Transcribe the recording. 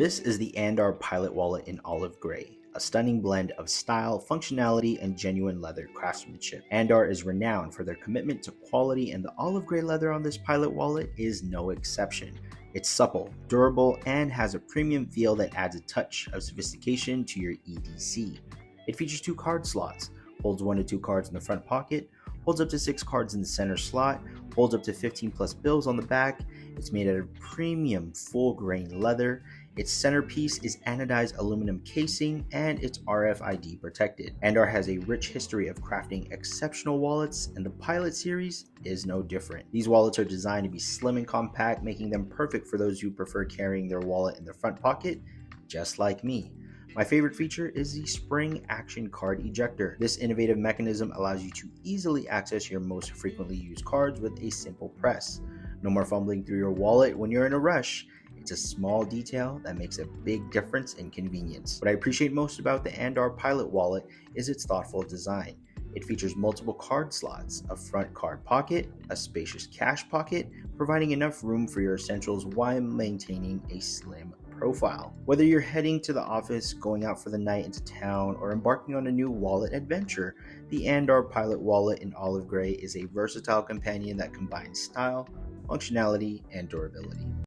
This is the Andar Pilot Wallet in olive gray, a stunning blend of style, functionality, and genuine leather craftsmanship. Andar is renowned for their commitment to quality, and the olive gray leather on this Pilot Wallet is no exception. It's supple, durable, and has a premium feel that adds a touch of sophistication to your EDC. It features two card slots, holds 1 to 2 cards in the front pocket, holds up to 6 cards in the center slot, holds up to 15 plus bills on the back. It's made out of premium full grain leather. Its centerpiece is anodized aluminum casing, and it's RFID protected. Andar has a rich history of crafting exceptional wallets, and the Pilot series is no different. These wallets are designed to be slim and compact, making them perfect for those who prefer carrying their wallet in their front pocket, just like me. My favorite feature is the spring action card ejector. This innovative mechanism allows you to easily access your most frequently used cards with a simple press. No more fumbling through your wallet when you're in a rush. It's a small detail that makes a big difference in convenience. What I appreciate most about the Andar Pilot Wallet is its thoughtful design. It features multiple card slots, a front card pocket, a spacious cash pocket, providing enough room for your essentials while maintaining a slim profile. Whether you're heading to the office, going out for the night into town, or embarking on a new wallet adventure, the Andar Pilot Wallet in olive gray is a versatile companion that combines style, functionality, and durability.